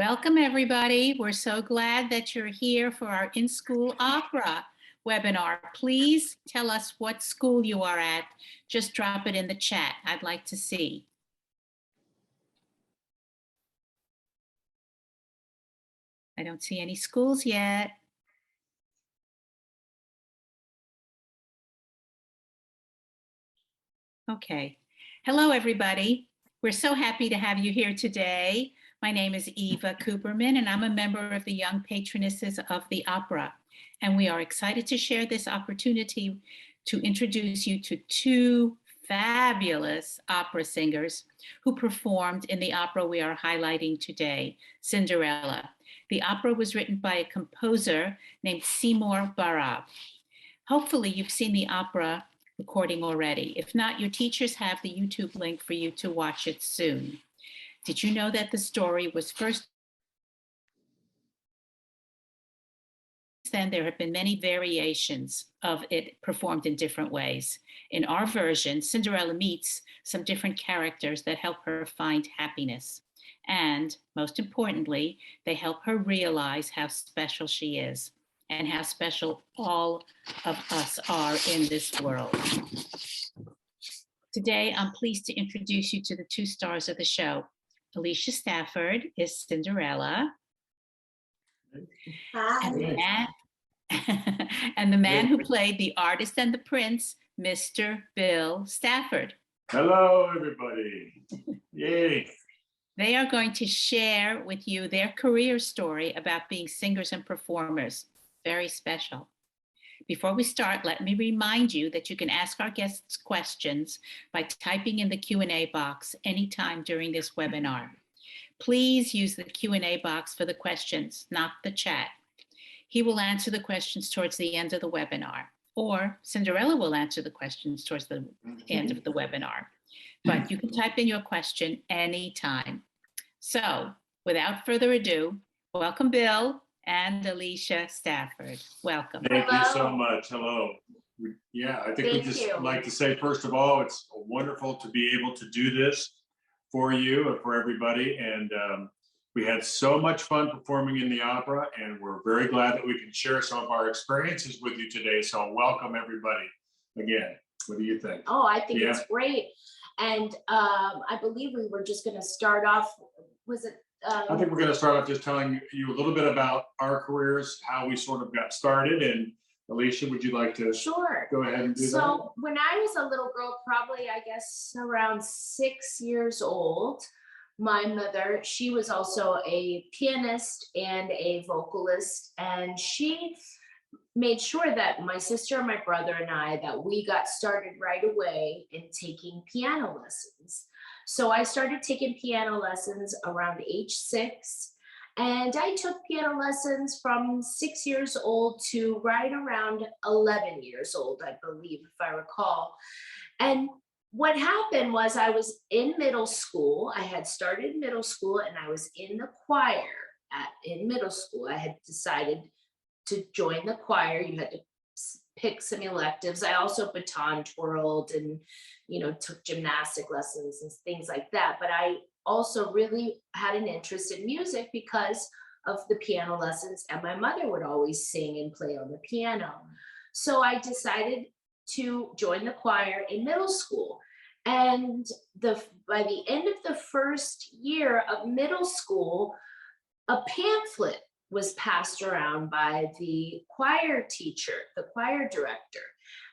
Welcome, everybody. We're so glad that you're here for our in-school opera webinar. Please tell us what school you are at. Just drop it in the chat. I'd like to see. I don't see any schools yet. Okay. Hello, everybody. We're so happy to have you here today. My name is Eva Cooperman, and I'm a member of the Young Patronesses of the Opera. And we are excited to share this opportunity to introduce you to two fabulous opera singers who performed in the opera we are highlighting today, Cinderella. The opera was written by a composer named Seymour Barab. Hopefully, you've seen the opera recording already. If not, your teachers have the YouTube link for you to watch it soon. Did you know that the story was first? Then there have been many variations of it performed in different ways. In our version, Cinderella meets some different characters that help her find happiness. And most importantly, they help her realize how special she is and how special all of us are in this world. Today, I'm pleased to introduce you to the two stars of the show. Alicia Stafford is Cinderella. Hi. And the man who played the artist and the prince, Mr. Bill Stafford. Hello, everybody. Yay. They are going to share with you their career story about being singers and performers. Very special. Before we start, let me remind you that you can ask our guests questions by typing in the Q&A box anytime during this webinar. Please use the Q&A box for the questions, not the chat. He will answer the questions towards the end of the webinar, or Cinderella will answer the questions towards the end of the webinar. But you can type in your question anytime. So, without further ado, welcome Bill and Alicia Stafford. Welcome. Thank you so much. Hello. Yeah, I think we just like to say, first of all, it's wonderful to be able to do this for you and for everybody. And we had so much fun performing in the opera, and we're very glad that we can share some of our experiences with you today. So welcome, everybody. Again, what do you think? Oh, I think it's great. And I believe we were just going to start off, was it? I think we're going to start off just telling you a little bit about our careers, how we sort of got started. And Alicia, would you like to go ahead and do that? So when I was a little girl, probably, I guess, around 6 years old, my mother, she was also a pianist and a vocalist, and she made sure that my sister, my brother, and I, that we got started right away in taking piano lessons. So I started taking piano lessons around age 6, and I took piano lessons from 6 years old to right around 11 years old, I believe, if I recall. And what happened was I was in middle school. I had started middle school, and I was in the choir in middle school. I had decided to join the choir. You had to pick some electives. I also baton twirled and, took gymnastic lessons and things like that. But I also really had an interest in music because of the piano lessons, and my mother would always sing and play on the piano. So I decided to join the choir in middle school. And by the end of the first year of middle school, a pamphlet was passed around by the choir teacher, the choir director.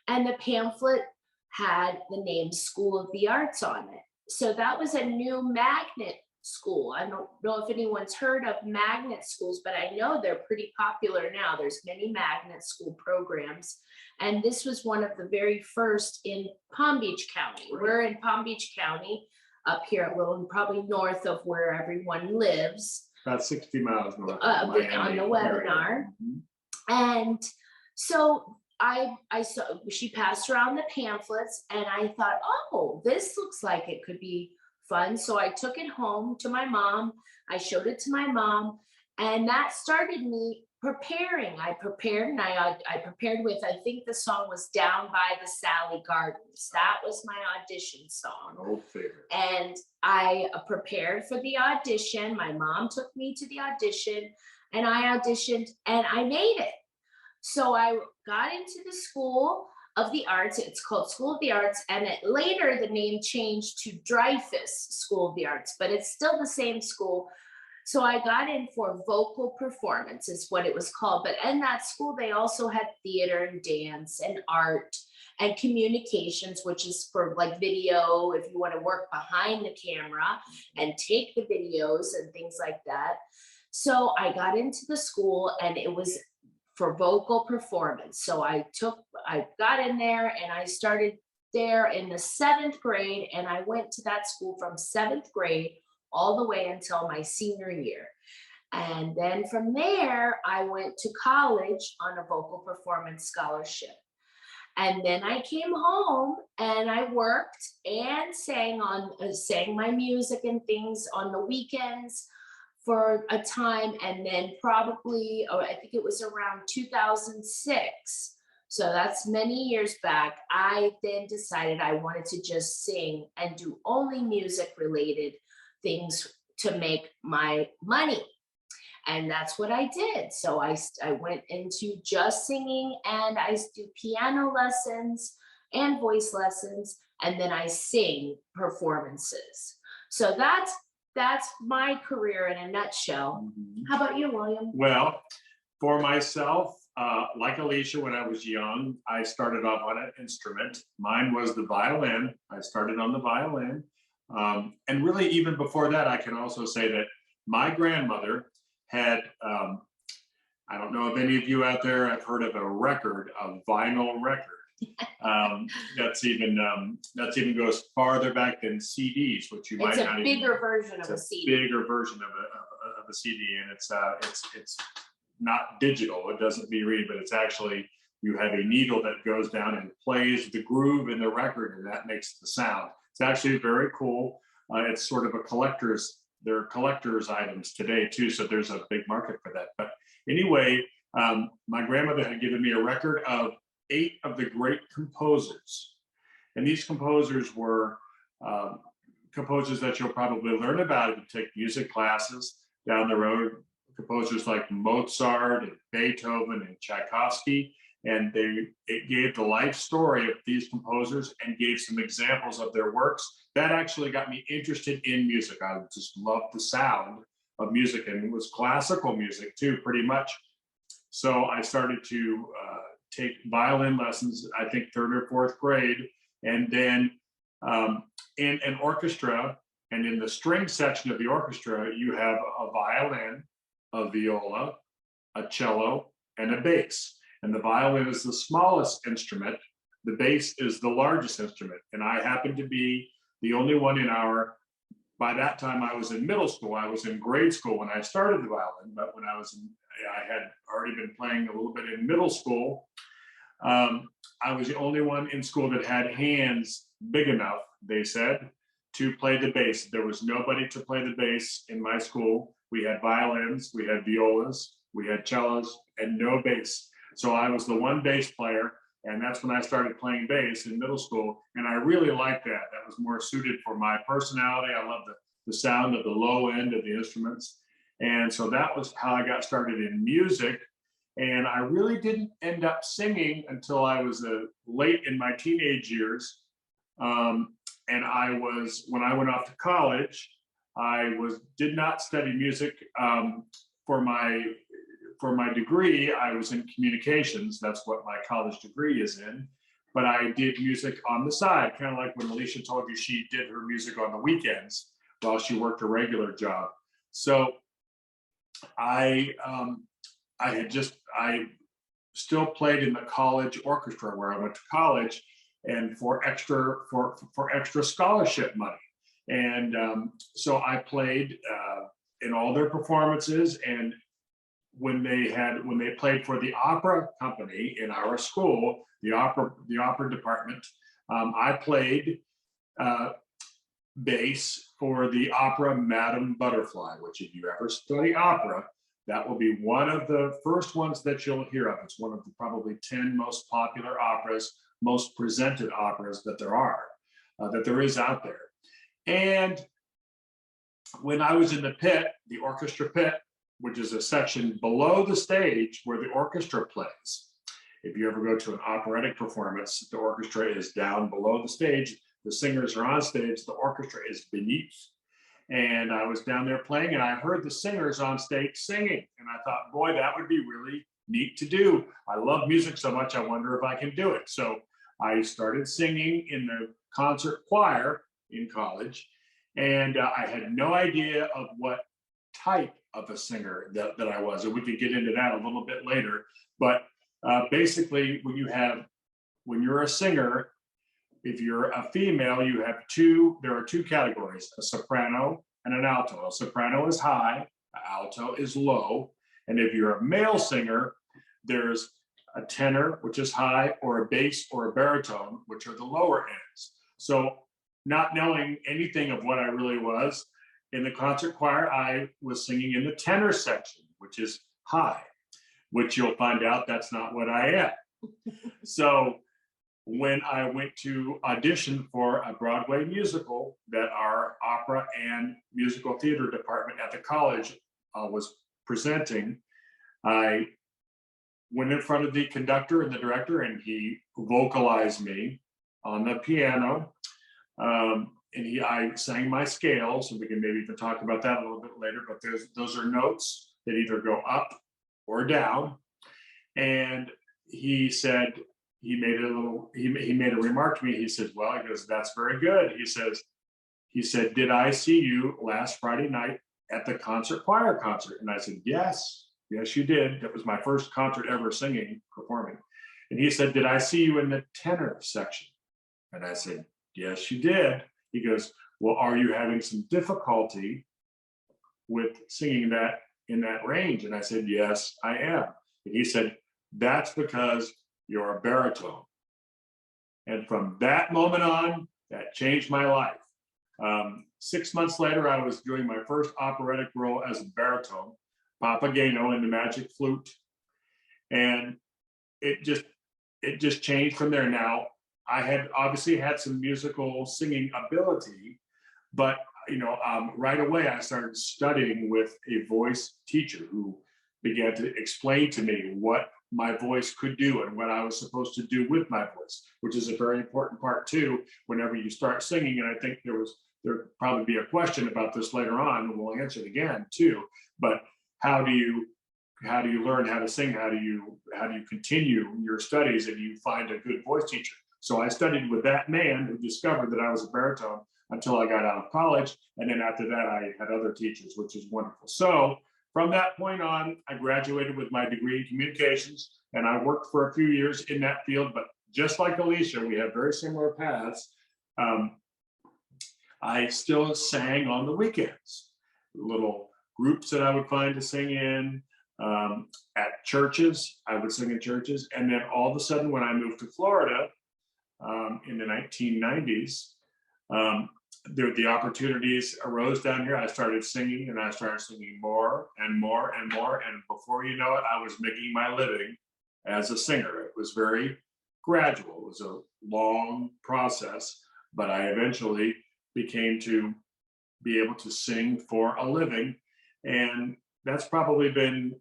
And the pamphlet had the name School of the Arts on it. So that was a new magnet school. I don't know if anyone's heard of magnet schools, but I know they're pretty popular now. There's many magnet school programs. And this was one of the very first in Palm Beach County. We're in Palm Beach County, up here a little, probably north of where everyone lives. About 60 miles north on the webinar. And so I saw, she passed around the pamphlets, and I thought, oh, this looks like it could be fun. So I took it home to my mom. I showed it to my mom, and that started me preparing. I prepared, and I prepared with, I think the song was Down by the Sally Gardens. That was my audition song. Old favorite. And I prepared for the audition. My mom took me to the audition, and I auditioned, and I made it. So I got into the School of the Arts. It's called School of the Arts, and later the name changed to Dreyfus School of the Arts, but it's still the same school. So I got in for vocal performance is what it was called. But in that school, they also had theater and dance and art and communications, which is for like video, if you want to work behind the camera and take the videos and things like that. So I got into the school, and it was for vocal performance. So I got in there, and I started there in the 7th grade, and I went to that school from 7th grade all the way until my senior year. And then from there, I went to college on a vocal performance scholarship. And then I came home, and I worked and sang my music and things on the weekends for a time. And then probably, I think it was around 2006. So that's many years back. I then decided I wanted to just sing and do only music related things to make my money. And that's what I did. So I went into just singing, and I do piano lessons and voice lessons, and then I sing performances. So that's my career in a nutshell. How about you, William? Well, for myself, like Alicia, when I was young, I started off on an instrument. Mine was the violin. I started on the violin. And really, even before that, I can also say that my grandmother had, I don't know if any of you out there have heard of a record, a vinyl record. That's even goes farther back than CDs, which you might not even. It's a bigger version of a CD. Bigger version of a CD, and it's not digital. It doesn't be read, but it's actually, you have a needle that goes down and plays the groove in the record, and that makes the sound. It's actually very cool. It's sort of they're collector's items today too, so there's a big market for that. But anyway, my grandmother had given me a record of 8 of the great composers. And these composers were composers that you'll probably learn about if you take music classes down the road. Composers like Mozart and Beethoven and Tchaikovsky. And it gave the life story of these composers and gave some examples of their works. That actually got me interested in music. I just loved the sound of music, and it was classical music too, pretty much. So I started to take violin lessons, I think 3rd or 4th grade. And then in an orchestra, and in the string section of the orchestra, you have a violin, a viola, a cello, and a bass. And the violin is the smallest instrument. The bass is the largest instrument. And I happened to be the only one by that time I was in middle school. I was in grade school when I started the violin, but when I had already been playing a little bit in middle school. I was the only one in school that had hands big enough, they said, to play the bass. There was nobody to play the bass in my school. We had violins, we had violas, we had cellos, and no bass. So I was the one bass player, and that's when I started playing bass in middle school. And I really liked that. That was more suited for my personality. I love the sound of the low end of the instruments. And so that was how I got started in music. And I really didn't end up singing until I was late in my teenage years. And when I went off to college, did not study music for my degree. I was in communications. That's what my college degree is in. But I did music on the side, kind of like when Alicia told you she did her music on the weekends while she worked a regular job. So I still played in the college orchestra where I went to college, and for extra scholarship money. And so I played in all their performances. And when they played for the opera company in our school, the opera department, I played bass for the opera Madame Butterfly, which if you ever study opera, that will be one of the first ones that you'll hear of. It's one of the probably 10 most popular operas, most presented operas that there is out there. And when I was in the pit, the orchestra pit, which is a section below the stage where the orchestra plays. If you ever go to an operatic performance, the orchestra is down below the stage, the singers are on stage, the orchestra is beneath. And I was down there playing and I heard the singers on stage singing. And I thought, boy, that would be really neat to do. I love music so much, I wonder if I can do it. So I started singing in the concert choir in college. And I had no idea of what type of a singer that I was. And we could get into that a little bit later. But basically, when you're a singer, if you're a female, there are two categories, a soprano and an alto. A soprano is high, an alto is low. And if you're a male singer, there's a tenor, which is high, or a bass or a baritone, which are the lower ends. So not knowing anything of what I really was, in the concert choir, I was singing in the tenor section, which is high, which you'll find out that's not what I am. So when I went to audition for a Broadway musical that our opera and musical theater department at the college was presenting, I went in front of the conductor and the director, and he vocalized me on the piano. I sang my scales, and we can maybe even talk about that a little bit later, but those are notes that either go up or down. And he said, he made a remark to me. He said, well, he goes, that's very good. He said, did I see you last Friday night at the concert choir concert? And I said, yes, you did. That was my first concert ever performing. And he said, did I see you in the tenor section? And I said, yes, you did. He goes, well, are you having some difficulty with singing that in that range? And I said, yes, I am. And he said, that's because you're a baritone. And from that moment on, that changed my life. 6 months later, I was doing my first operatic role as a baritone, Papageno in the Magic Flute. And it just changed from there. Now, I had obviously had some musical singing ability, but right away I started studying with a voice teacher who began to explain to me what my voice could do and what I was supposed to do with my voice, which is a very important part too, whenever you start singing. And I think there'll probably be a question about this later on, and we'll answer it again too. But how do you learn how to sing? How do you continue your studies and you find a good voice teacher? So I studied with that man who discovered that I was a baritone until I got out of college. And then after that, I had other teachers, which is wonderful. So from that point on, I graduated with my degree in communications, and I worked for a few years in that field. But just like Alicia, we have very similar paths. I still sang on the weekends, little groups that I would find to sing in. At churches, I would sing in churches. And then all of a sudden, when I moved to Florida, in the 1990s, the opportunities arose down here. I started singing, and I started singing more and more and more. And before you know it, I was making my living as a singer. It was very gradual. It was a long process, but I eventually became to be able to sing for a living. And that's probably been,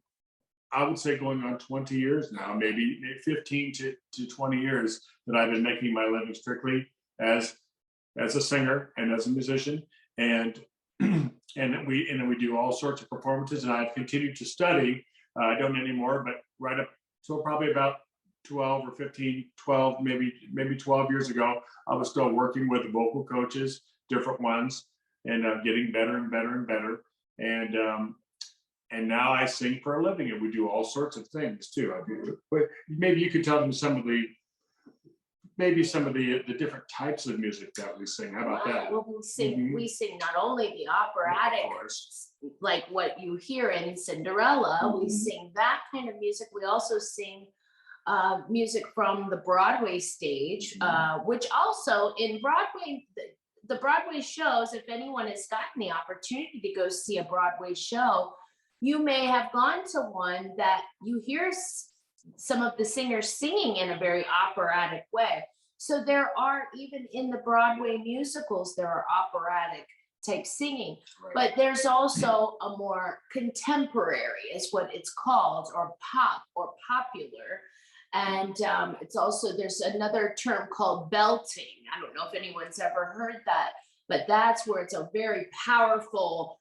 I would say, going on 20 years now, maybe 15 to 20 years that I've been making my living strictly as a singer and as a musician. And then we do all sorts of performances, and I've continued to study. I don't anymore, but right up till probably about 12 or 15, 12, maybe 12 years ago, I was still working with vocal coaches, different ones, and getting better and better and better. And now I sing for a living, and we do all sorts of things too. But maybe you could tell them some of the different types of music that we sing. How about that? Well, we sing not only the operatic, like what you hear in Cinderella, we sing that kind of music. We also sing music from the Broadway stage, which also in Broadway, the Broadway shows, if anyone has gotten the opportunity to go see a Broadway show, you may have gone to one that you hear some of the singers singing in a very operatic way. So there are, even in the Broadway musicals, there are operatic type singing, but there's also a more contemporary, is what it's called, or pop or popular. And it's also, there's another term called belting. I don't know if anyone's ever heard that, but that's where it's a very powerful,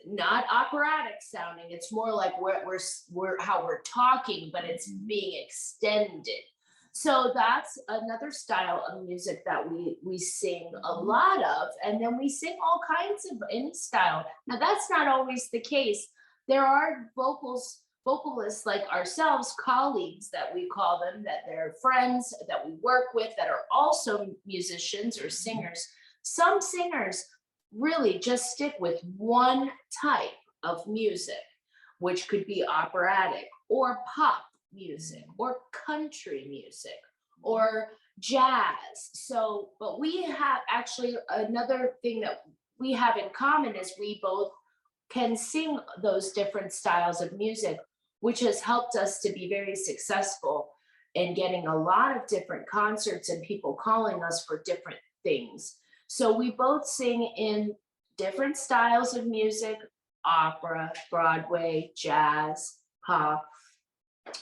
not operatic sounding. It's more like we're how we're talking, but it's being extended. So that's another style of music that we sing a lot of, and then we sing all kinds of any style. Now that's not always the case. There are vocalists like ourselves, colleagues that we call them, that they're friends that we work with that are also musicians or singers. Some singers really just stick with one type of music, which could be operatic or pop music or country music or jazz. So, but we have actually another thing that we have in common is we both can sing those different styles of music, which has helped us to be very successful in getting a lot of different concerts and people calling us for different things. So we both sing in different styles of music: opera, Broadway, jazz, pop.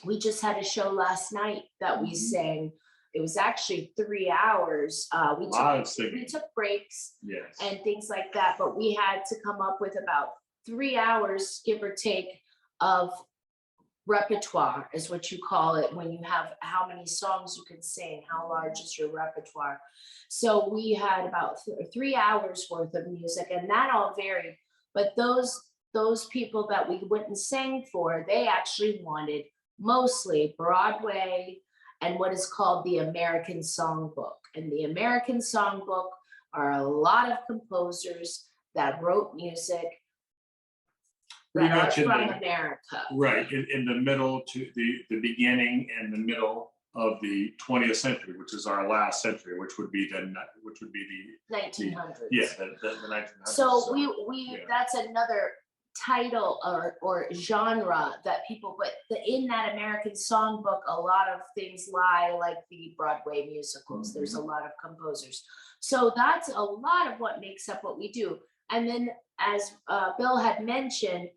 We just had a show last night that we sang. It was actually 3 hours. We took breaks and things like that, but we had to come up with about 3 hours, give or take, of repertoire, is what you call it when you have how many songs you can sing, how large is your repertoire. So we had about 3 hours worth of music, and that all varied. But those people that we went and sang for, they actually wanted mostly Broadway and what is called the American Songbook. And the American Songbook are a lot of composers that wrote music pretty that much are from America. Right, in the middle to the beginning and the middle of the 20th century, which is our last century, which would be the 1900s. The 1900s. So that's another title or genre that people, but in that American Songbook, a lot of things lie, like the Broadway musicals. There's a lot of composers. So that's a lot of what makes up what we do. And then, as Bill had mentioned,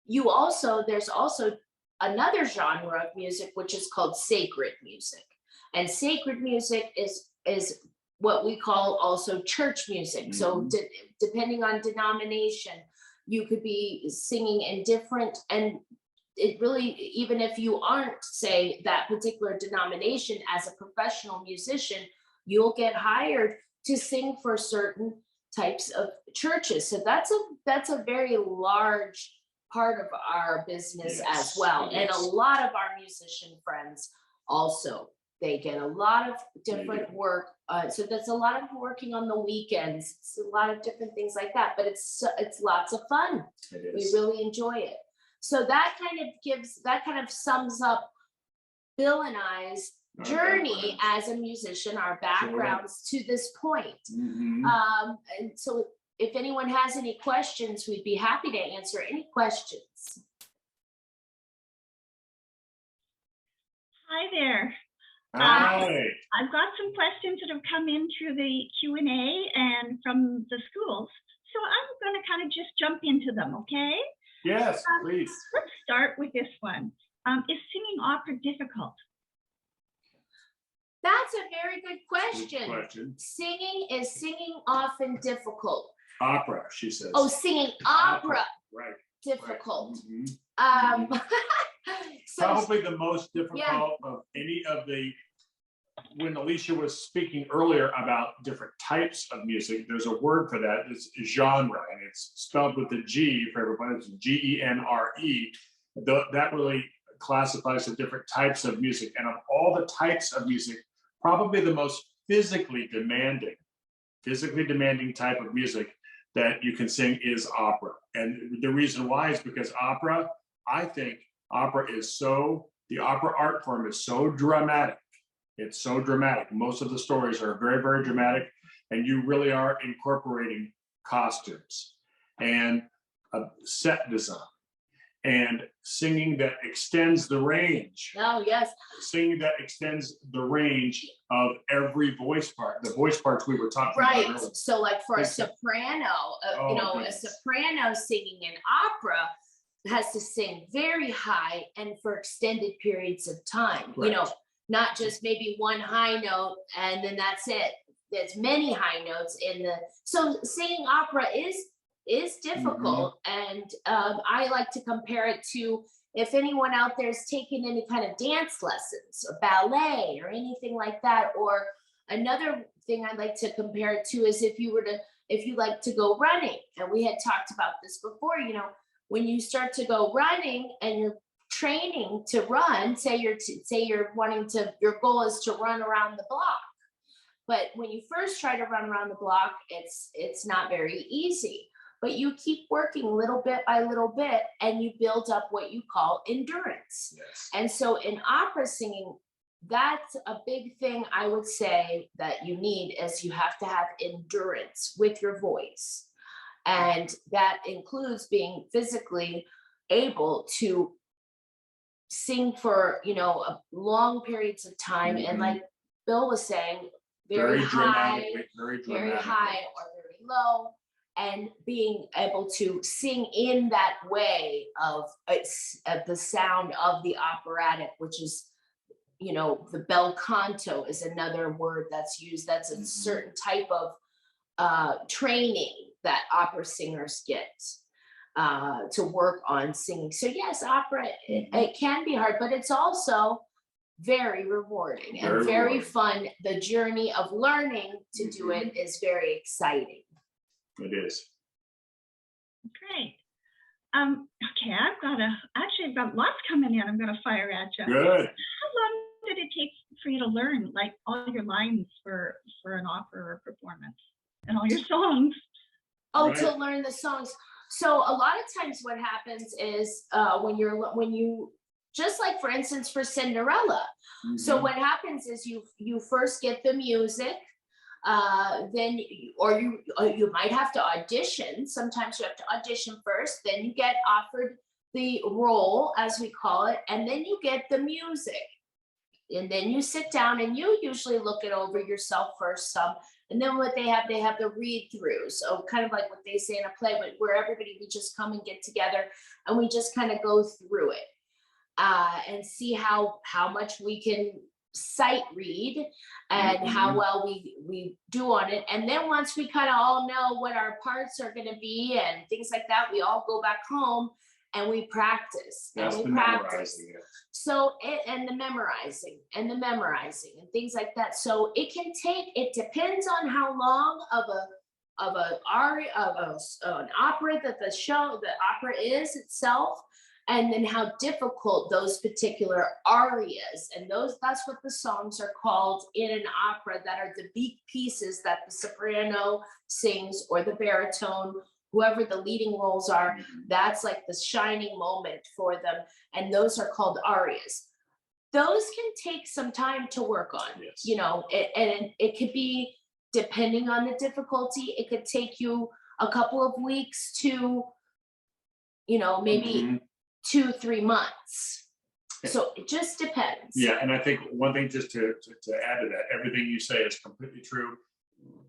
there's also another genre of music, which is called sacred music. And sacred music is what we call also church music. So depending on denomination, you could be singing in different, and it really, even if you aren't, say, that particular denomination, as a professional musician, you'll get hired to sing for certain types of churches. So that's a very large part of our business as well. And a lot of our musician friends also, they get a lot of different work. So that's a lot of working on the weekends. It's a lot of different things like that, but it's lots of fun. We really enjoy it. So that kind of sums up Bill and I's journey as a musician, our backgrounds to this point. And so if anyone has any questions, we'd be happy to answer any questions. Hi there. Hi. I've got some questions that have come in through the Q&A and from the schools. So I'm going to kind of just jump into them, okay? Yes, please. Let's start with this one. Is singing opera difficult? That's a very good question. Is singing often difficult? Opera, she says. Oh, singing opera. Right. Difficult. Right. So, probably the most difficult of any of the, when Alicia was speaking earlier about different types of music, there's a word for that. It's genre, and it's spelled with the G for everybody. It's G-E-N-R-E. That really classifies the different types of music. And of all the types of music, probably the most physically demanding type of music that you can sing is opera. And the reason why is because opera, I think opera is the opera art form is so dramatic. It's so dramatic. Most of the stories are very, very dramatic, and you really are incorporating costumes and a set design and singing that extends the range. Oh, yes. Singing that extends the range of every voice part, the voice parts we were talking about Right. earlier. So like for a soprano, Oh, a goodness. soprano singing an opera has to sing very high and for extended periods of time, Right. not just maybe one high note and then that's it. There's many high notes so singing opera is difficult. And I like to compare it to if anyone out there is taking any kind of dance lessons or ballet or anything like that. Or another thing I like to compare it to is if you like to go running, and we had talked about this before, when you start to go running and you're training to run, say your goal is to run around the block. But when you first try to run around the block, it's not very easy. But you keep working little bit by little bit, and you build up what you call endurance. Yes. And so in opera singing, that's a big thing I would say that you need is you have to have endurance with your voice. And that includes being physically able to sing for, long periods of time. And like Bill was saying, very high, very high or very low. And being able to sing in that way of the sound of the operatic, which is, the bel canto is another word that's used. That's a certain type of training that opera singers get to work on singing. So yes, opera, it can be hard, but it's also very rewarding and very fun. The journey of learning to do it is very exciting. It is. Great. Okay, I've got lots coming in. I'm gonna fire at you. Good. How long did it take for you to learn like all your lines for an opera or performance and all your songs? Oh, Right. to learn the songs. So a lot of times what happens is when you just like for instance for Cinderella. So what happens is you first get the music. Then you might have to audition. Sometimes you have to audition first, then you get offered the role, as we call it, and then you get the music. And then you sit down and you usually look it over yourself first some. And then what they have the read through. So kind of like what they say in a play, but where we just come and get together and we just kind of go through it and see how much we can sight read and how well we do on it. And then once we kind of all know what our parts are going to be and things like that, we all go back home and we practice. That's and we the practice. memorizing. Yes. So the memorizing and things like that. So it depends on how long of an opera that the opera is itself, and then how difficult those particular arias, and that's what the songs are called in an opera, that are the big pieces that the soprano sings or the baritone, whoever the leading roles are. That's like the shining moment for them, and those are called arias. Those can take some time to work on. Yes. It could be, depending on the difficulty, it could take you a couple of weeks to, maybe 2-3 months. So it just depends. Yeah, and I think one thing just to add to that, everything you say is completely true.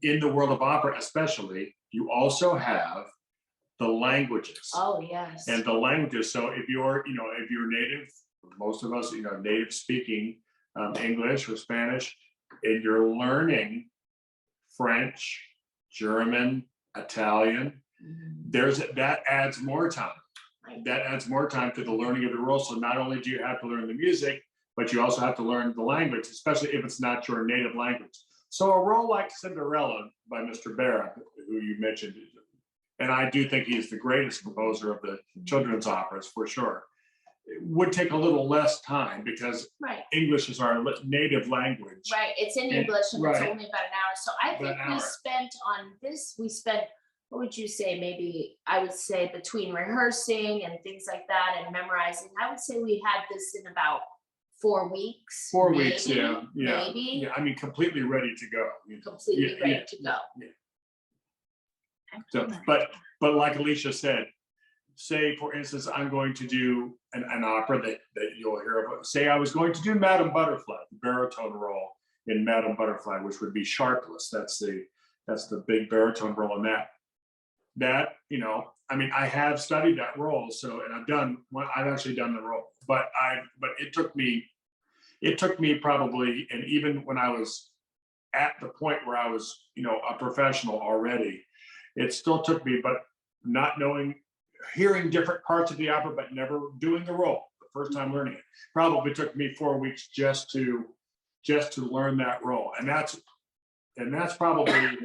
In the world of opera especially, you also have the languages. Oh, yes. And the languages, so if you're native, most of us, native speaking English or Spanish, and you're learning French, German, Italian, that adds more time. That adds more time to the learning of the role. So not only do you have to learn the music, but you also have to learn the language, especially if it's not your native language. So a role like Cinderella by Mr. Barra, who you mentioned, and I do think he's the greatest composer of the children's operas for sure, it would take a little less time because English is our native language. Right, it's in English and it's right. only about an hour. So I think we spent, what would you say, maybe I would say between rehearsing and things like that and memorizing, I would say we had this in about 4 weeks. 4 weeks, maybe, yeah. Maybe. Yeah, I mean, completely ready to go. Completely ready to go. Yeah. So, but like Alicia said, say, for instance, I'm going to do an opera that you'll hear of. Say I was going to do Madame Butterfly, the baritone role in Madame Butterfly, which would be sharpless. That's the big baritone role in that. That, you know, I mean, I have studied that role, so, and I've actually done the role, but it took me probably, and even when I was at the point where I was, you know, a professional already, it still took me, but not knowing, hearing different parts of the opera, but never doing the role. The first time learning it probably took me 4 weeks just to learn that role, and that's probably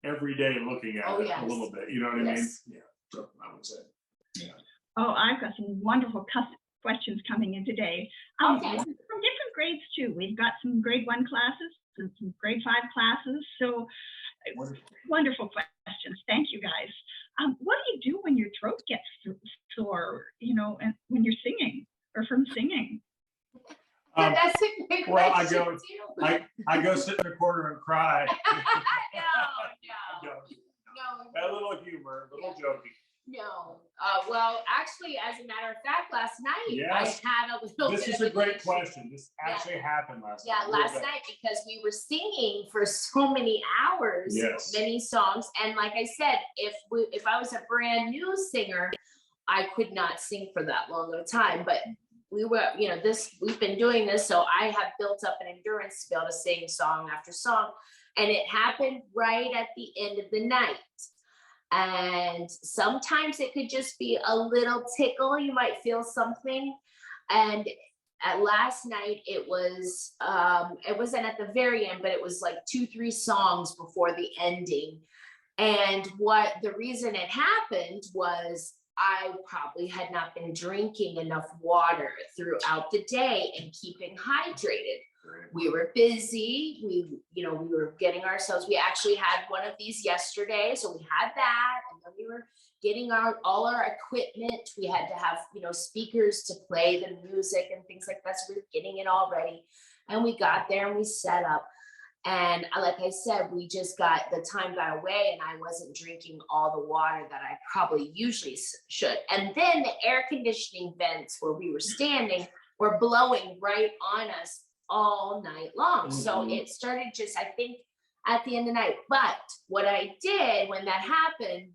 every day looking at it a little bit. You know what I mean? Yeah. So I would say. Yeah. Oh, I've got some wonderful questions coming in today. From different grades too. We've got some grade 1 classes and some grade 5 classes. So wonderful questions. Thank you, guys. What do you do when your throat gets sore, you know, and when you're singing or from singing? That's a big question. I go sit in the corner and cry. No. A little humor, a little joking. No. Well, actually, as a matter of fact, last night I had a little. This is a great question. This actually happened last night. Yeah, last night, because we were singing for so many hours, many songs, and like I said, if I was a brand new singer, I could not sing for that long of a time. But we were, you know, we've been doing this, so I have built up an endurance to be able to sing song after song, and it happened right at the end of the night. And sometimes it could just be a little tickle. You might feel something. And at last night, it wasn't at the very end, but it was like 2-3 songs before the ending. And the reason it happened was I probably had not been drinking enough water throughout the day and keeping hydrated. We were busy. We were getting ourselves. We actually had one of these yesterday, so we had that, and then we were getting all our equipment. We had to have, you know, speakers to play the music and things like that. So we were getting it all ready, and we got there and we set up. And like I said, the time got away, and I wasn't drinking all the water that I probably usually should. And then the air conditioning vents where we were standing were blowing right on us all night long. Mm-hmm. So it started just, I think, at the end of the night. But what I did when that happened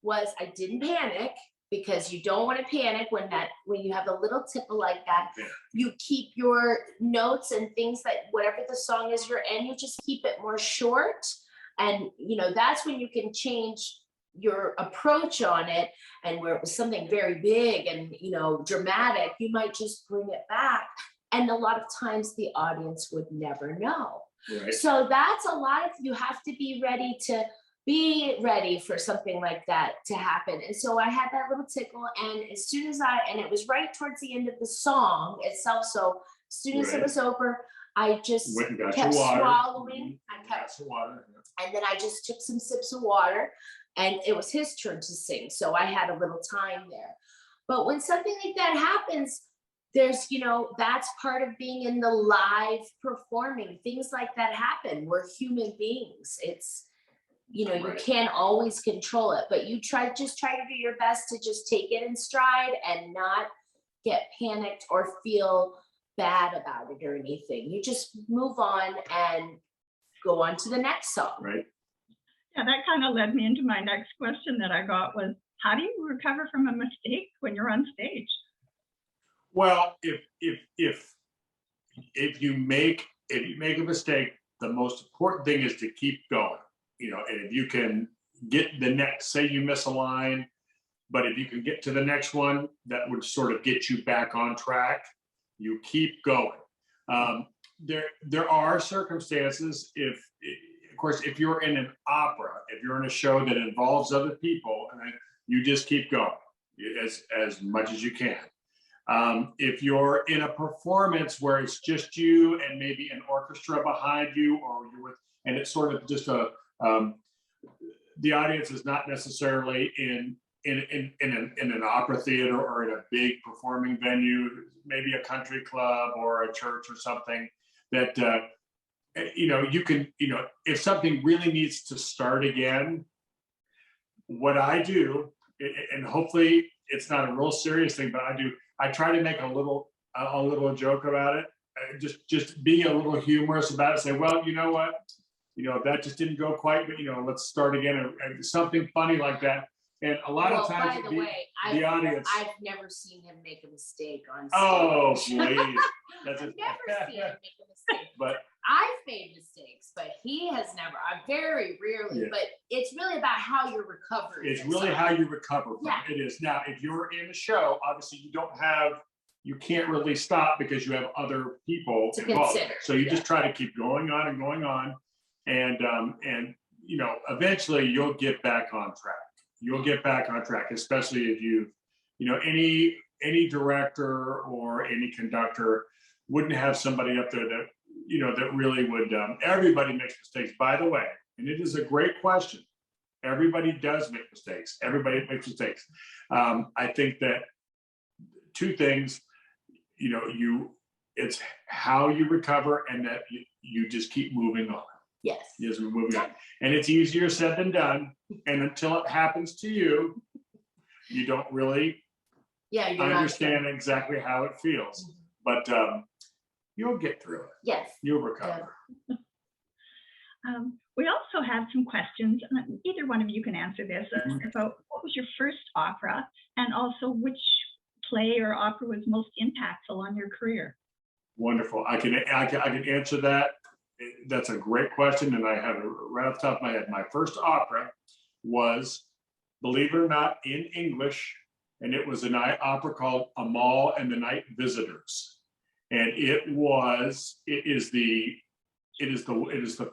was I didn't panic, because you don't want to panic when you have a little tickle like that. Yeah. You keep your notes and things that whatever the song is you're in, you just keep it more short. And, you know, that's when you can change your approach on it. And where it was something very big and, you know, dramatic, you might just bring it back. And a lot of times the audience would never know. Right. So that's you have to be ready for something like that to happen. And so I had that little tickle, and as soon as and it was right towards the end of the song itself. So as soon as it was over, I just kept swallowing. I kept water. And then I just took some sips of water, and it was his turn to sing. So I had a little time there. But when something like that happens, there's, you know, that's part of being in the live performing. Things like that happen. We're human beings. It's, you know, you can't always control it, but you try to do your best to just take it in stride and not get panicked or feel bad about it or anything. You just move on and go on to the next song. Right. Yeah, that kind of led me into my next question that I got was, how do you recover from a mistake when you're on stage? Well, if you make a mistake, the most important thing is to keep going. You know, and if you can get the next, say you miss a line, but if you can get to the next one, that would sort of get you back on track. You keep going. There are circumstances, of course, if you're in an opera, if you're in a show that involves other people, you just keep going as much as you can. If you're in a performance where it's just you and maybe an orchestra behind you, or you're and it's sort of just the audience is not necessarily in an opera theater or in a big performing venue, maybe a country club or a church or something, that you know, you can, you know, if something really needs to start again, what I do and hopefully it's not a real serious thing, but I try to make a little joke about it, just be a little humorous about it. Say, well, you know what, that just didn't go quite, but let's start again, and something funny like that. And a lot of times, by the way, the audience, I've never seen him make a mistake on stage. Oh, please. I've never seen him make a mistake. But I've made mistakes, but he has never. I very rarely. Yeah. But it's really about how you're recovering. It's really how you recover from Yeah. it. It is. Now, if you're in a show, obviously you can't really stop because you have other people To involved. consider, So you yeah. just try to keep going on and going on, and eventually you'll get back on track. You'll get back on track, especially if any director or any conductor wouldn't have somebody up there that that really would. Everybody makes mistakes, by the way, and it is a great question. Everybody does make mistakes. Everybody makes mistakes. I think that two things, it's how you recover, and that you just keep moving on. Yes. Yes, we're moving on. And it's easier said than done. And until it happens to you, you don't really understand exactly how it feels. But you'll get through it. Yes. You'll recover. We also have some questions. Either one of you can answer this about what was your first opera, and also which play or opera was most impactful on your career. Wonderful. I can answer that. That's a great question, and I have it right off the top of my head. My first opera was, believe it or not, in English, and it was an opera called Amal and the Night Visitors, and it is the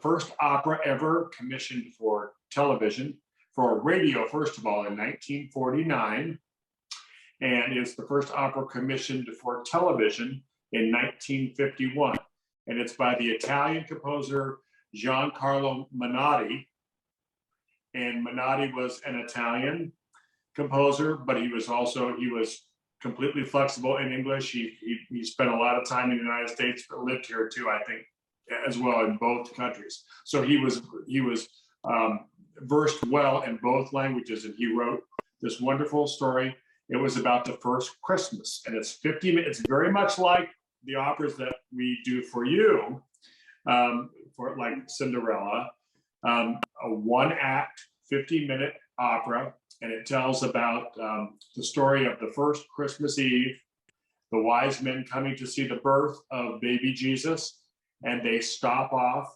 first opera ever commissioned for television, for radio, first of all, in 1949, and it's the first opera commissioned for television in 1951. And it's by the Italian composer Giancarlo Menotti. And Menotti was an Italian composer, but he was completely flexible in English. He spent a lot of time in the United States, but lived here too, I think, as well, in both countries. So he was versed well in both languages, and he wrote this wonderful story. It was about the first Christmas, and it's 50 minutes. It's very much like the operas that we do for you, for like Cinderella, a one-act, 50-minute opera, and it tells about the story of the first Christmas Eve, the wise men coming to see the birth of baby Jesus, and they stop off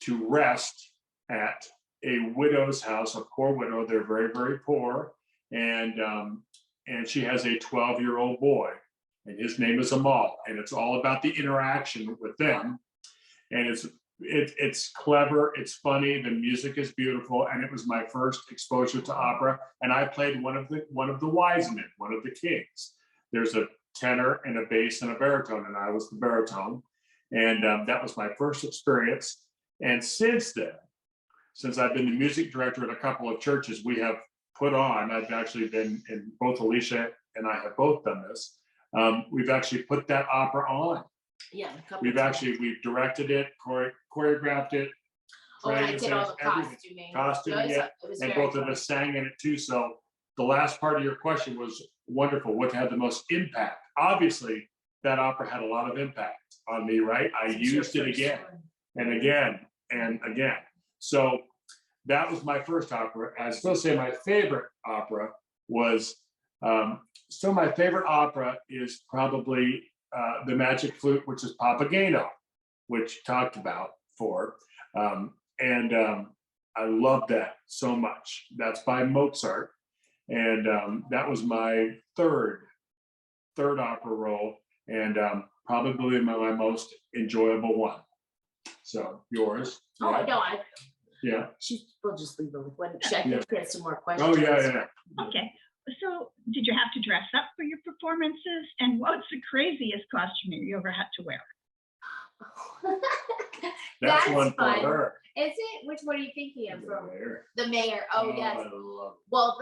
to rest at a widow's house, a poor widow. They're very, very poor, and she has a 12-year-old boy. And his name is Amal, and it's all about the interaction with them. And it's clever, it's funny, the music is beautiful, and it was my first exposure to opera. And I played one of the wise men, one of the kings. There's a tenor and a bass and a baritone, and I was the baritone. And that was my first experience. And since then, since I've been the music director at a couple of churches, we have put on. I've actually been in both. Alicia and I have both done this. We've actually put that opera on. Yeah. We've directed it, choreographed it. And I did all the costuming. And both of us sang in it too. So the last part of your question was wonderful. What had the most impact? Obviously, that opera had a lot of impact on me, right? I used it again and again and again. So that was my first opera. I still say my favorite opera was. My favorite opera is probably The Magic Flute, which is Papageno, which talked about for. And I love that so much. That's by Mozart. And that was my third opera role, and probably my most enjoyable one. So yours? Oh, no, yeah. We'll just leave her with one. I think she has some more questions. Oh, yeah. Okay. So did you have to dress up for your performances? And what's the craziest costume you ever had to wear? That's one fun. for her. Is it? Which one are you thinking of? From the mayor. Yes. I love it. Well,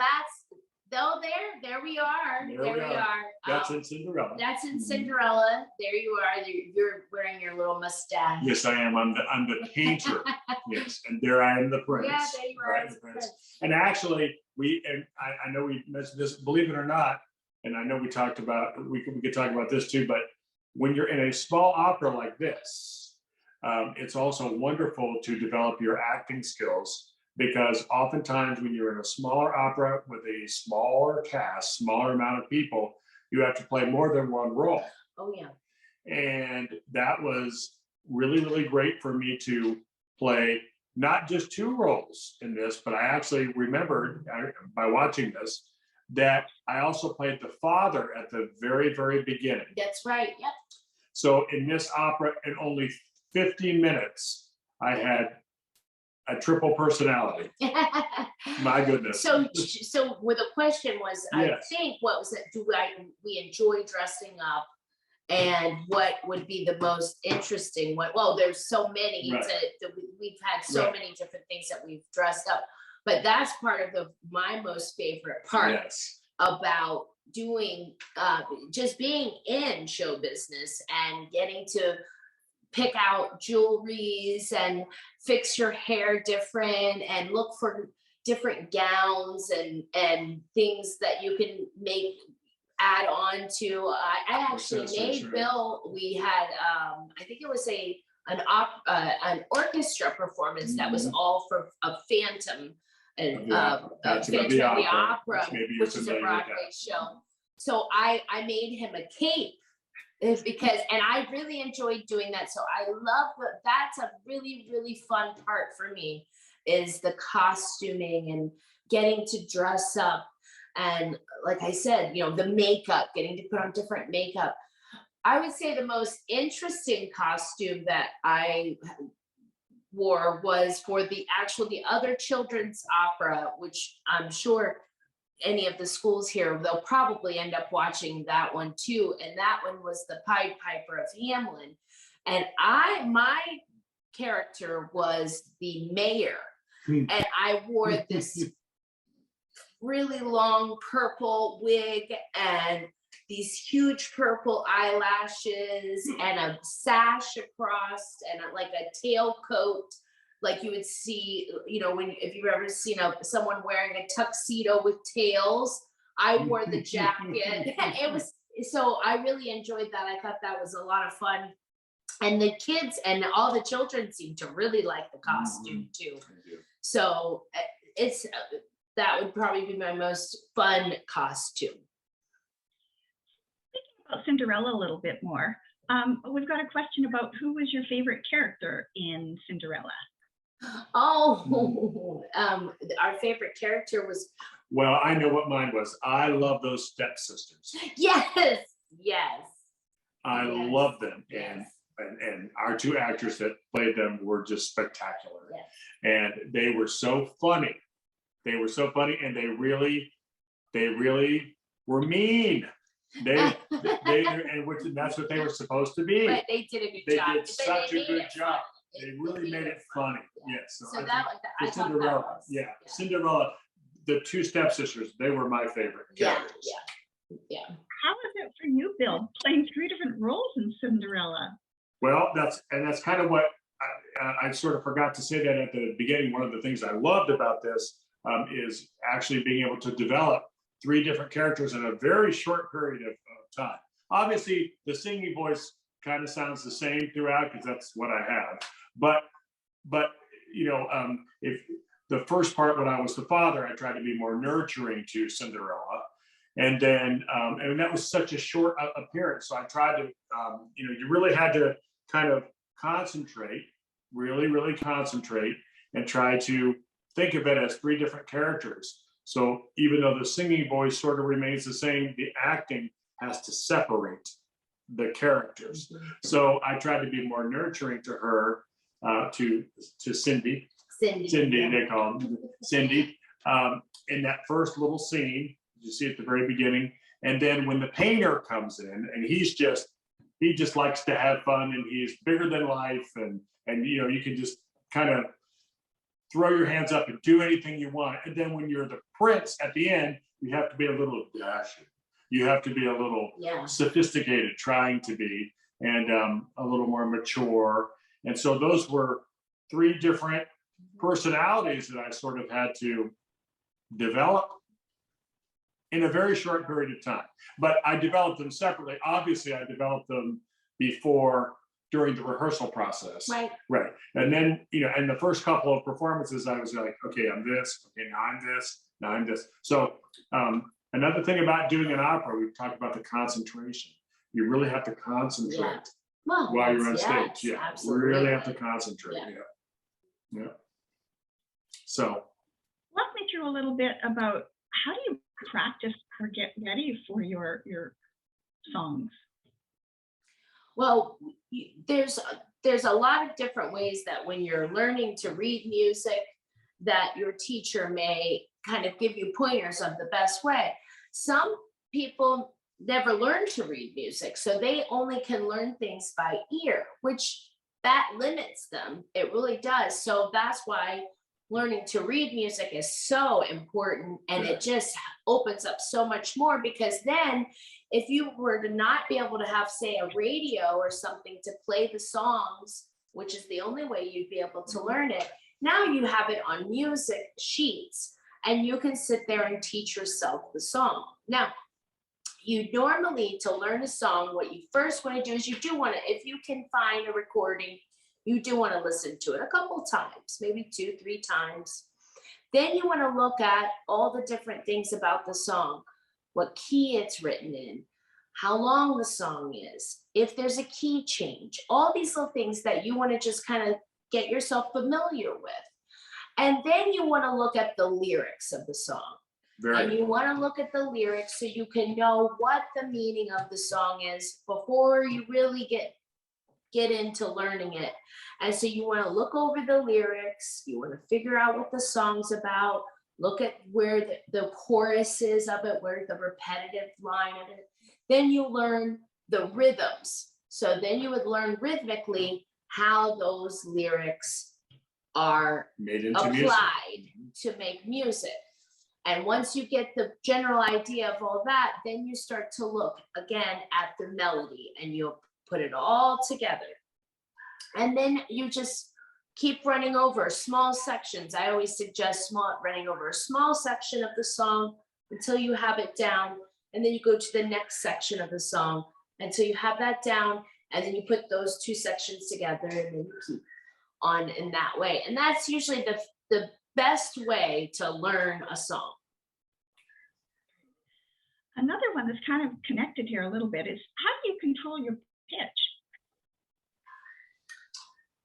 there we are. There we are. That's in Cinderella. That's in Cinderella. There you are. You're wearing your little mustache. Yes, I am. I'm the painter. Yes, and there I am, the prince. Yeah, there you are. Right, the prince. And actually, I know we mentioned this, believe it or not, and I know we talked about, we could talk about this too, but when you're in a small opera like this, it's also wonderful to develop your acting skills, because oftentimes when you're in a smaller opera with a smaller cast, smaller amount of people, you have to play more than one role. Oh yeah. And that was really, really great for me to play not just two roles in this, but I actually remembered by watching this that I also played the father at the very, very beginning. That's right. Yep. So in this opera, in only 15 minutes, I had a triple personality. My goodness. So well, the question was, Yes. I think, what was it? We enjoy dressing up, and what would be the most interesting one? Well, there's so many. Right. We've had so Right. many different things that we've dressed up, but that's part of my most favorite part Yes. about doing, just being in show business and getting to pick out jewelries and fix your hair different and look for different gowns and things that you can make add on to. I actually made Bill. We had I think it was an orchestra performance that was all for a Phantom and Phantom of the Opera, which is a Broadway show. So I made him a cape. Because, and I really enjoyed doing that. So I love that's a really, really fun part for me, is the costuming and getting to dress up. And like I said, the makeup, getting to put on different makeup. I would say the most interesting costume that I wore was for the other children's opera, which I'm sure any of the schools here, they'll probably end up watching that one too. And that one was the Pied Piper of Hamelin. And my character was the mayor. And I wore this really long purple wig and these huge purple eyelashes and a sash across and like a tailcoat, like you would see, if you've ever seen someone wearing a tuxedo with tails. I wore the jacket. So I really enjoyed that. I thought that was a lot of fun. And the kids and all the children seemed to really like the costume too. So that would probably be my most fun costume. Thinking about Cinderella a little bit more, we've got a question about who was your favorite character in Cinderella? Oh, our favorite character was. Well, I know what mine was. I love those stepsisters. Yes. I love them. And our two actors that played them were just spectacular. Yes. And they were so funny. And they really were mean. And that's what they were supposed to be. But they did a good job. They did such a good job. They really made it funny. Yes. So I Cinderella. Cinderella. The two stepsisters, they were my favorite characters. Yeah. How was it for you, Bill, playing three different roles in Cinderella? Well, that's kind of what I sort of forgot to say that at the beginning. One of the things I loved about this is actually being able to develop three different characters in a very short period of time. Obviously, the singing voice kind of sounds the same throughout because that's what I have. But if the first part when I was the father, I tried to be more nurturing to Cinderella, and then and that was such a short appearance. So I tried to, you really had to kind of concentrate, really concentrate, and try to think of it as three different characters. So even though the singing voice sort of remains the same, the acting has to separate the characters. So I tried to be more nurturing to her, to Cindy, they call him Cindy, in that first little scene you see at the very beginning. And then when the painter comes in, and he just likes to have fun, and he's bigger than life, and you can just kind of throw your hands up and do anything you want. And then when you're the prince at the end, you have to be a little dashing. You have to be a little sophisticated, trying to be, and a little more mature. And so those were three different personalities that I sort of had to develop in a very short period of time. But I developed them separately. Obviously, I developed them during the rehearsal process. Right. Right. And then, in the first couple of performances, I was like, okay, I'm this. Okay, now I'm this. Now I'm this. So another thing about doing an opera, we've talked about the concentration. You really have to concentrate. Yeah. Well, while you're on yes, stage. Yeah. absolutely. We really have to concentrate. Yeah. Yeah. So Walk me through a little bit about how do you practice or get ready for your songs? Well, there's a lot of different ways that when you're learning to read music, that your teacher may kind of give you pointers of the best way. Some people never learn to read music, so they only can learn things by ear, which that limits them. It really does. So that's why learning to read music is so important, and it just opens up so much more, because then if you were to not be able to have, say, a radio or something to play the songs, which is the only way you'd be able to learn it, now you have it on music sheets and you can sit there and teach yourself the song. Now, you normally, to learn a song, what you first want to do is you do want to, if you can find a recording, you do want to listen to it a couple times, maybe 2-3 times. Then you want to look at all the different things about the song, what key it's written in, how long the song is, if there's a key change, all these little things that you want to just kind of get yourself familiar with. And then you want to look at the lyrics of the song. And you want to look at the lyrics so you can know what the meaning of the song is before you really get into learning it. And so you want to look over the lyrics, you want to figure out what the song's about, look at where the chorus is of it, where the repetitive line of it. Then you learn the rhythms. So then you would learn rhythmically how those lyrics are applied to make music. And once you get the general idea of all that, then you start to look again at the melody and you'll put it all together. And then you just keep running over small sections. I always suggest running over a small section of the song until you have it down. And then you go to the next section of the song until you have that down. And then you put those two sections together and then you keep on in that way. And that's usually the best way to learn a song. Another one that's kind of connected here a little bit is, how do you control your pitch?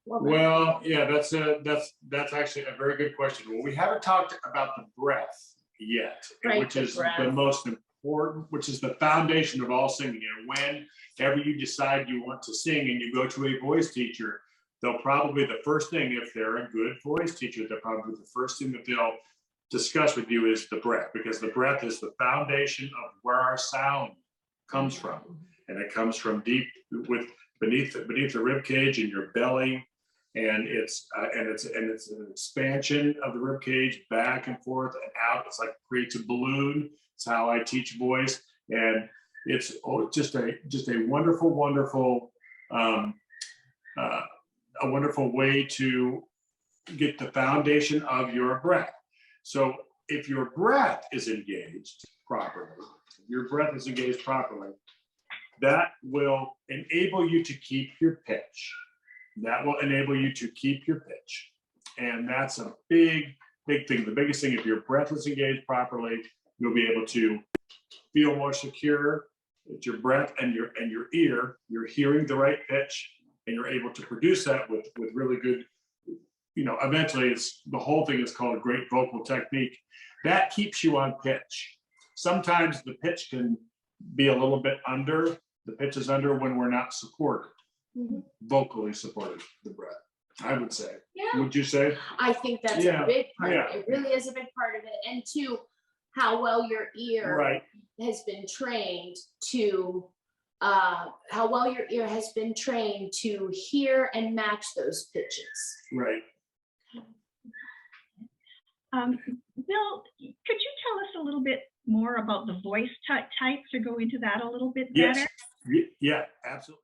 Well, yeah, that's actually a very good question. Well, we haven't talked about the breath yet, right, which is the most important, which is the foundation of all singing. And whenever you decide you want to sing and you go to a voice teacher, they'll probably, the first thing, if they're a good voice teacher, they're probably the first thing that they'll discuss with you is the breath, because the breath is the foundation of where our sound comes from. And it comes from deep beneath the rib cage in your belly. And it's an expansion of the rib cage back and forth and out. It's like creates a balloon. It's how I teach voice, and it's just a wonderful a wonderful way to get the foundation of your breath. So if your breath is engaged properly, that will enable you to keep your pitch. And that's a big thing. The biggest thing, if your breath is engaged properly, you'll be able to feel more secure with your breath and your ear. You're hearing the right pitch, and you're able to produce that with really good, eventually the whole thing is called a great vocal technique. That keeps you on pitch. Sometimes the pitch can be a little bit under. The pitch is under when we're not supported. Vocally supported the breath, I would say. Yeah. Would you say? I think that's a big part of it. It really is a big part of it. And two, how well your ear has been trained to hear and match those pitches. Right. Bill, could you tell us a little bit more about the voice types, or go into that a little bit better? Yes. Yeah,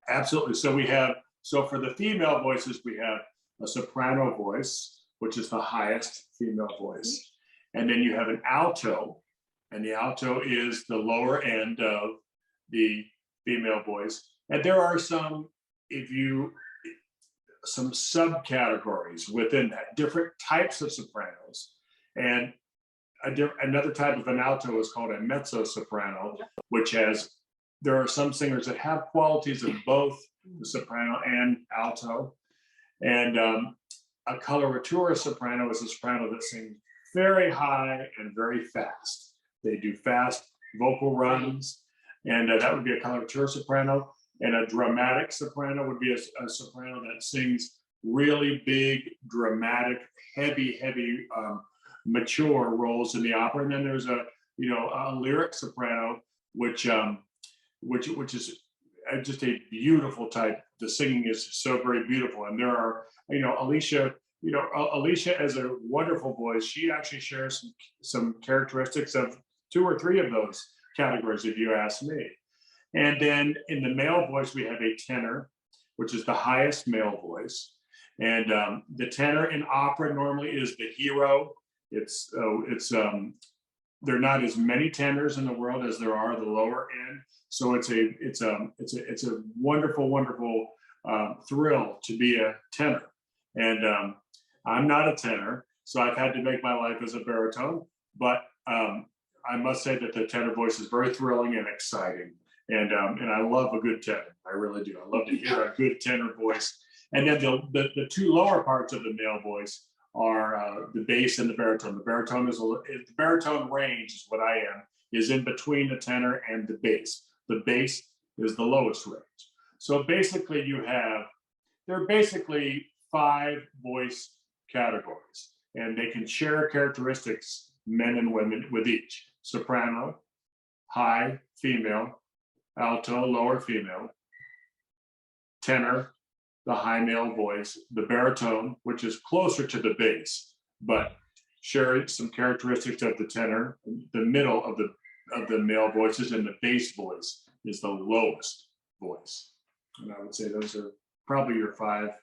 absolutely. So for the female voices, we have a soprano voice, which is the highest female voice. And then you have an alto, and the alto is the lower end of the female voice. And there are some subcategories within that, different types of sopranos. And another type of an alto is called a mezzo soprano, which there are some singers that have qualities of both the soprano and alto. And a coloratura soprano is a soprano that sings very high and very fast. They do fast vocal runs, and that would be a coloratura soprano. And a dramatic soprano would be a soprano that sings really big, dramatic, heavy, mature roles in the opera. And then there's a lyric soprano, which is just a beautiful type. The singing is so very beautiful. And there are, Alicia has a wonderful voice. She actually shares some characteristics of 2 or 3 of those categories, if you ask me. And then in the male voice, we have a tenor, which is the highest male voice. And the tenor in opera normally is the hero. There are not as many tenors in the world as there are the lower end. So it's a wonderful thrill to be a tenor. And I'm not a tenor, so I've had to make my life as a baritone. But I must say that the tenor voice is very thrilling and exciting. And I love a good tenor. I really do. I love to hear a good tenor voice. And then the 2 lower parts of the male voice are the bass and the baritone. The baritone range is what I am, is in between the tenor and the bass. The bass is the lowest range. So basically there are basically 5 voice categories, and they can share characteristics, men and women, with each. Soprano, high female, alto, lower female, tenor, the high male voice, the baritone, which is closer to the bass, but share some characteristics of the tenor, the middle of the male voices, and the bass voice is the lowest voice. And I would say those are probably your 5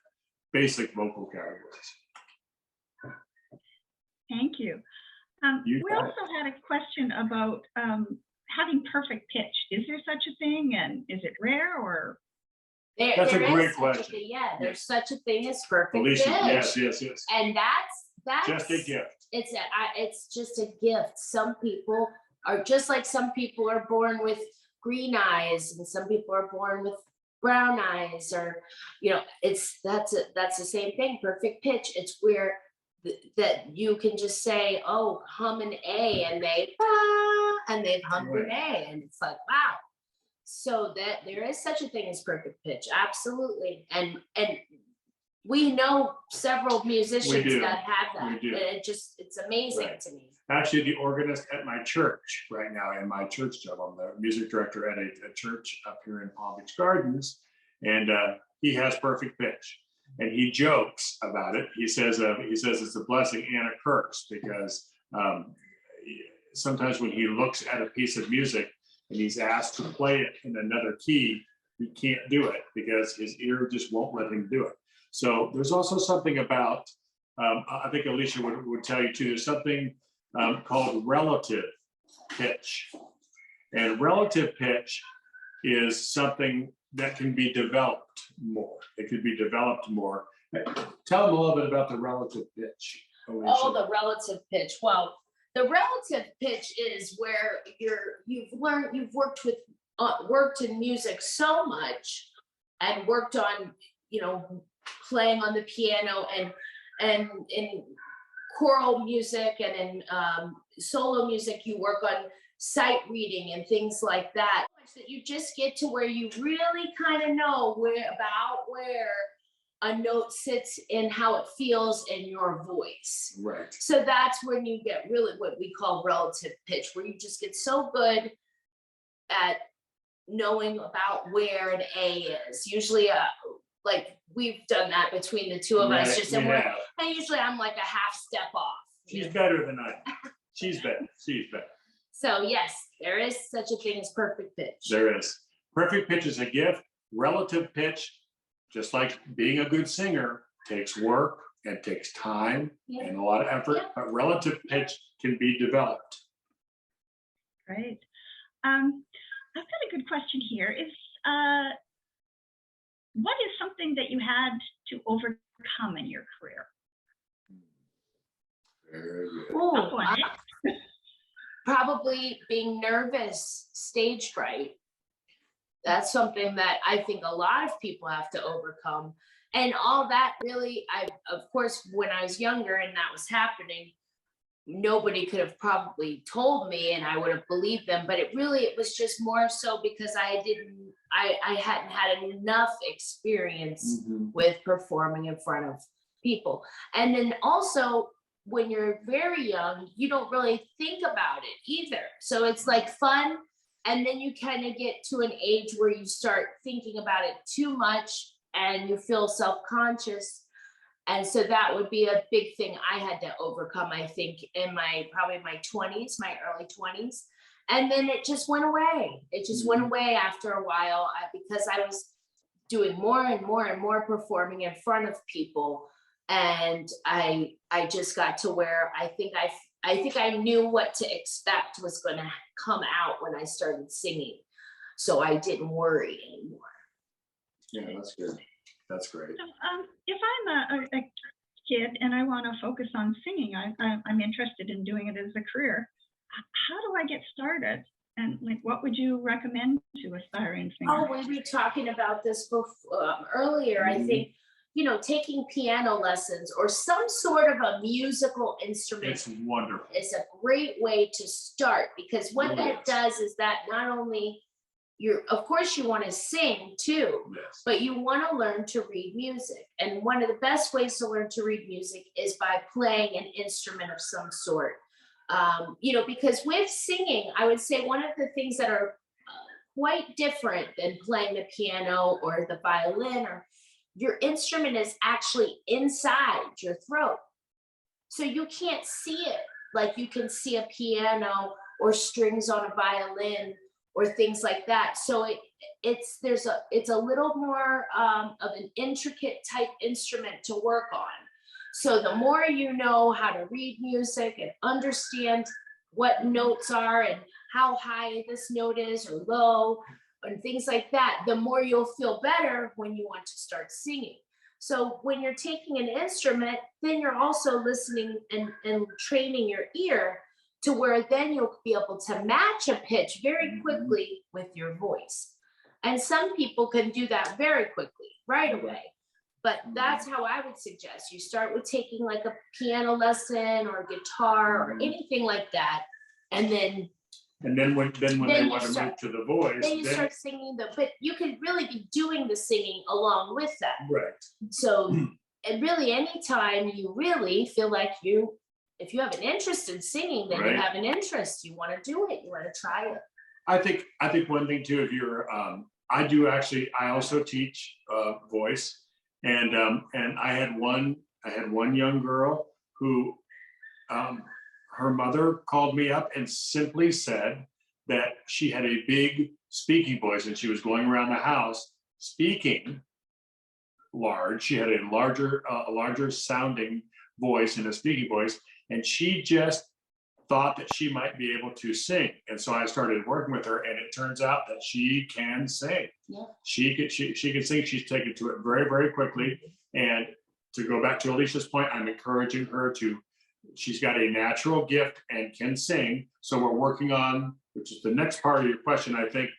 basic vocal categories. Thank you. We also had a question about having perfect pitch. Is there such a thing, and is it rare, or? That's a great question. There's such a thing as perfect Alicia, pitch. yes. And that's just a gift. It's just a gift. Some people are just like some people are born with green eyes, and some people are born with brown eyes, or that's the same thing. Perfect pitch. It's where that you can just say, oh, hum an A, and they've hummed an A, and it's like, wow. So that there is such a thing as perfect pitch, absolutely. And we know several musicians that have that. It's amazing to me. Actually, the organist at my church right now, in my church job, I'm the music director at a church up here in Palm Beach Gardens, and he has perfect pitch. And he jokes about it. He says it's a blessing and a curse, because sometimes when he looks at a piece of music and he's asked to play it in another key, he can't do it because his ear just won't let him do it. So there's also something about, I think Alicia would tell you too, there's something called relative pitch. And relative pitch is something that can be developed more. It could be developed more. Tell them a little bit about the relative pitch, Alicia. Oh, the relative pitch. Well, the relative pitch is where you've worked in music so much, and worked on, playing on the piano, and in choral music, and in solo music, you work on sight reading and things like that. That you just get to where you really kind of know where a note sits and how it feels in your voice. Right. So that's when you get really what we call relative pitch, where you just get so good at knowing about where an A is. Usually, like we've done that between the two of us, just and usually I'm like a half step off. She's better than I am. She's better. So yes, there is such a thing as perfect pitch. There is. Perfect pitch is a gift. Relative pitch, just like being a good singer, takes work It takes time Yeah. and a lot of effort, Yeah. but relative pitch can be developed. Great. I've got a good question here. What is something that you had to overcome in your career? Very good. Ooh, Tough one, eh? probably being nervous, stage fright. That's something that I think a lot of people have to overcome. And all that really, of course, when I was younger and that was happening, nobody could have probably told me and I would have believed them. But it was just more so because I hadn't had enough experience with performing in front of people. And then also, when you're very young, you don't really think about it either. So it's like fun. And then you kind of get to an age where you start thinking about it too much and you feel self-conscious. And so that would be a big thing I had to overcome, I think, in probably my 20s, my early 20s. And then it just went away. It just went away after a while because I was doing more and more and more performing in front of people. And I just got to where I think I knew what to expect was going to come out when I started singing. So I didn't worry anymore. Yeah, that's good. That's great. So, if I'm a kid and I want to focus on singing, I'm interested in doing it as a career. How do I get started? And like, what would you recommend to aspiring singers? Oh, we were talking about this before, earlier. I think, taking piano lessons or some sort of a musical instrument. It's wonderful. It's a great way to start because what that does is that not only of course you want to sing too, but you want to learn to read music. And one of the best ways to learn to read music is by playing an instrument of some sort. Because with singing, I would say one of the things that are quite different than playing the piano or the violin, or your instrument is actually inside your throat. So you can't see it like you can see a piano or strings on a violin or things like that. So it's a little more of an intricate type instrument to work on. So the more you know how to read music and understand what notes are and how high this note is or low and things like that, the more you'll feel better when you want to start singing. So when you're taking an instrument, then you're also listening and training your ear to where then you'll be able to match a pitch very quickly with your voice. And some people can do that very quickly, right away. But that's how I would suggest. You start with taking like a piano lesson or a guitar or anything like that. And then when they want to move to the voice, then you start singing but you can really be doing the singing along with that. Right. So and really anytime you really feel like if you have an interest in singing, then you have an interest. You want to do it. You want to try it. I think one thing too, if you're, I also teach voice, and I had one young girl who, her mother called me up and simply said that she had a big speaking voice and she was going around the house speaking large. She had a larger sounding voice and a speaking voice. And she just thought that she might be able to sing. And so I started working with her, and it turns out that she can sing. Yeah. She can sing. She's taken to it very, very quickly. And to go back to Alicia's point, I'm encouraging her she's got a natural gift and can sing. So we're working on, which is the next part of your question, I think,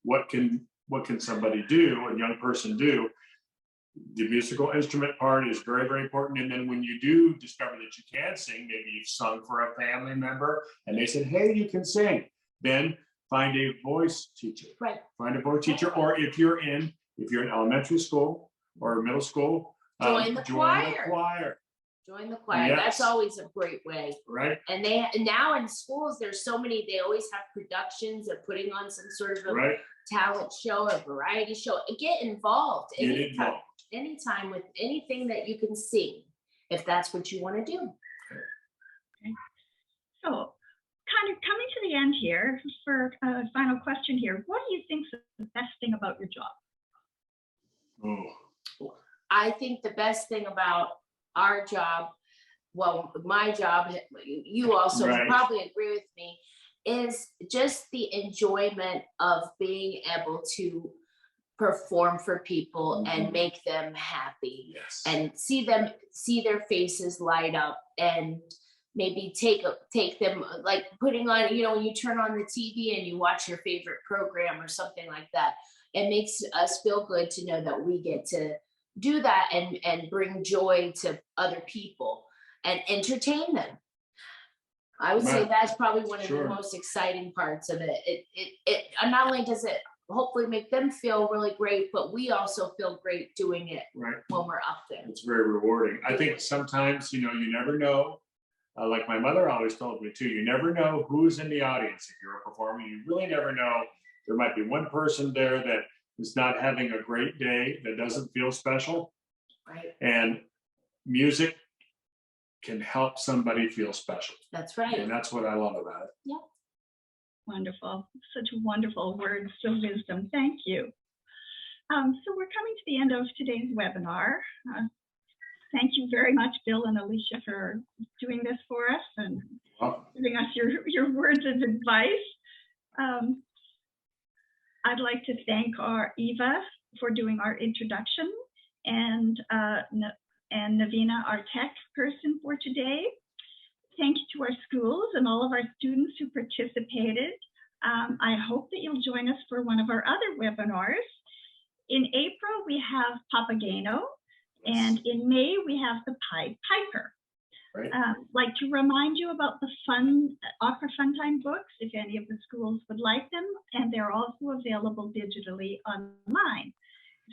what can somebody do, a young person do? The musical instrument part is very, very important. And then when you do discover that you can sing, maybe you've sung for a family member and they said, hey, you can sing, then find a voice teacher. Right. Find a voice teacher. Or if you're in elementary school or middle school, join the choir. Join the choir. Yes. That's always a great way. Right. And now in schools, there's so many, they always have productions. They're putting on some sort of a talent show or variety show. Get involved. Anytime with anything that you can sing, if that's what you want to do. Okay. So kind of coming to the end here for a final question here. What do you think is the best thing about your job? I think the best thing about our job, well, my job, you also Right. probably agree with me, is just the enjoyment of being able to perform for people and make them happy, Yes. and see their faces light up, and maybe take them, like putting on, when you turn on the TV and you watch your favorite program or something like that. It makes us feel good to know that we get to do that and bring joy to other people and entertain them. I would say Right. that's probably one of Sure. the most exciting parts of it. It not only does it hopefully make them feel really great, but we also feel great doing it Right. when we're up there. It's very rewarding. I think sometimes, you never know. Like my mother always told me too, you never know who's in the audience if you're a performer. You really never know. There might be one person there that is not having a great day, that doesn't feel special. Right. And music can help somebody feel special. That's right. And that's what I love about it. Yeah. Wonderful. Such wonderful words of wisdom. Thank you. So we're coming to the end of today's webinar. Thank you very much, Bill and Alicia, for doing this for us and giving us your words of advice. I'd like to thank our Eva for doing our introduction, and Navina, our tech person for today. Thank you to our schools and all of our students who participated. I hope that you'll join us for one of our other webinars. In April, we have Papageno, and in May, we have the Pied Piper. Right. Like to remind you about the Opera Funtime books, if any of the schools would like them, and they're also available digitally online.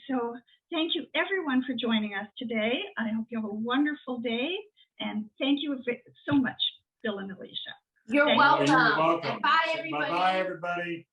So thank you everyone for joining us today. I hope you have a wonderful day, and thank you so much, Bill and Alicia. You're welcome. You're welcome. And bye, everybody. Bye-bye, everybody.